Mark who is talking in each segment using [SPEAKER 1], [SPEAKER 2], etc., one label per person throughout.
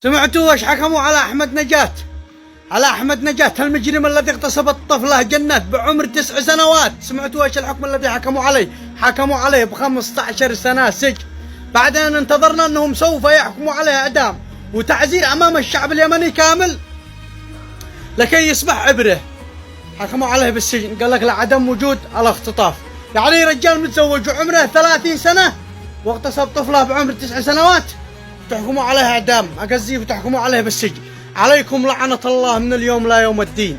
[SPEAKER 1] سمعتوا ايش حكموا على احمد نجاة؟ على احمد نجاة المجرم الذي اغتصب الطفلة جنات بعمر 9 سنوات. سمعتوا ايش الحكم الذي حكموا عليه؟ حكموا عليه ب15 سنة سجن، بعد ان انتظرنا انهم سوف يحكموا عليه اعدام وتعزير امام الشعب اليمني كامل لكي يصبح عبره. حكموا عليه بالسجن، قال لك لعدم وجود الاختطاف. يعني رجال متزوج وعمره 30 سنة واغتصب طفلة بعمر 9 سنوات تحكموا عليه اعدام اقزيه وتحكموا عليه بالسجن. عليكم لعنة الله من اليوم لا يوم الدين.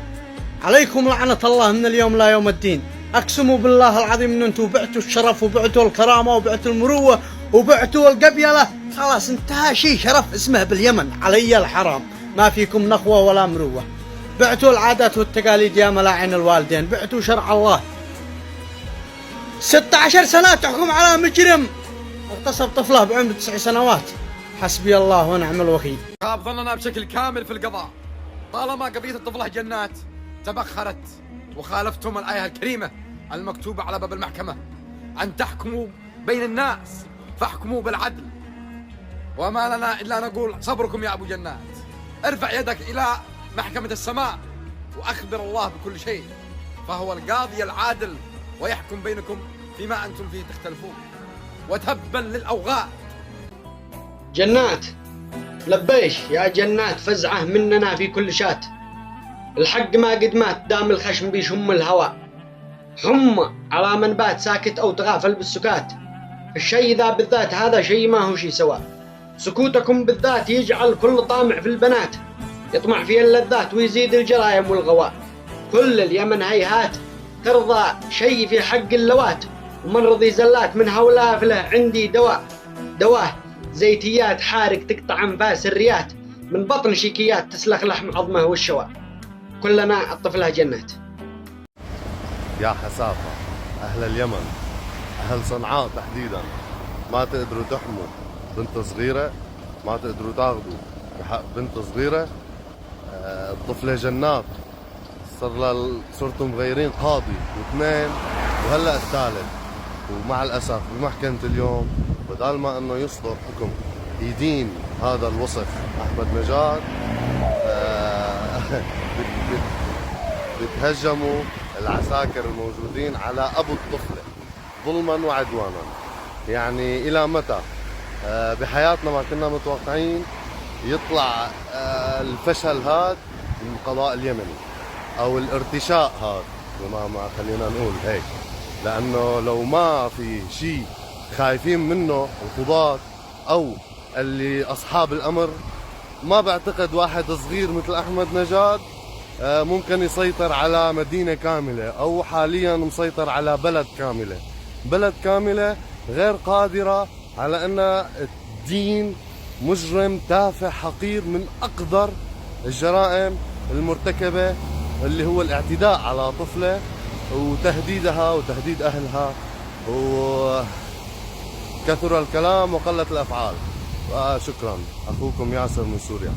[SPEAKER 1] عليكم لعنة الله من اليوم لا يوم الدين. اقسموا بالله العظيم ان انتم بعتوا الشرف وبعتوا الكرامة وبعتوا المروة وبعتوا القبيلة. خلاص انتهى شيء شرف اسمه باليمن، علي الحرام، ما فيكم نخوة ولا مروة. بعتوا العادات والتقاليد يا ملاعن الوالدين، بعتوا شرع الله. 16 سنة تحكم على مجرم اغتصب طفلة بعمر 9 سنوات. حسبي الله ونعم الوكيل.
[SPEAKER 2] خاب ظننا بشكل كامل في القضاء طالما قضية الطفلة جنات تبخرت وخالفتم الآية الكريمة المكتوبة على باب المحكمة أن تحكموا بين الناس فاحكموا بالعدل. وما لنا إلا نقول صبركم يا أبو جنات. ارفع يدك إلى محكمة السماء وأخبر الله بكل شيء، فهو القاضي العادل ويحكم بينكم فيما أنتم فيه تختلفون. وتبا للأوغاد.
[SPEAKER 1] جنات لبيش يا جنات، فزعه مننا في كل شات. الحق ما قد مات دام الخشم بيشم الهواء. حمى على من بات ساكت أو تغافل بالسكات. الشيء ذا بالذات هذا شيء ما هو شيء سواء. سكوتكم بالذات يجعل كل طامع في البنات يطمع في اللذات ويزيد الجرايم والغواء. كل اليمن هيهات ترضى شيء في حق اللوات، ومن رضي زلات من هؤلاء فله عندي دواه زيتيات حارق تقطع انفاس الريات، من بطن شيكيات تسلخ لحم عظمه والشواء. كلنا الطفلة جنات.
[SPEAKER 3] يا حسافة أهل اليمن، أهل صنعاء تحديدا، ما تقدروا تحموا بنت صغيرة، ما تقدروا تاخذوا بحق بنت صغيرة. الطفلة جنات صرتم مغيرين قاضي واثنين وهلأ الثالث، ومع الأسف بمحكمة اليوم بدال ما أنه يصدر حكم يدين هذا الوصف أحمد نجاة، بتهجموا العساكر الموجودين على أبو الطفلة ظلما وعدوانا. يعني إلى متى؟ بحياتنا ما كنا متوقعين يطلع الفشل هذا من القضاء اليمني أو الارتشاء هذا، ما خلينا نقول هيك، لأنه لو ما في شيء خايفين منه القضاة أو اللي أصحاب الأمر، ما بعتقد واحد صغير مثل أحمد نجاة ممكن يسيطر على مدينة كاملة أو حاليا مسيطر على بلد كاملة غير قادرة على أن الدين مجرم تافه حقير من أقدر الجرائم المرتكبة، اللي هو الاعتداء على طفلة وتهديدها وتهديد أهلها. وكثر الكلام وقلت الأفعال. شكرا. أخوكم ياسر من سوريا.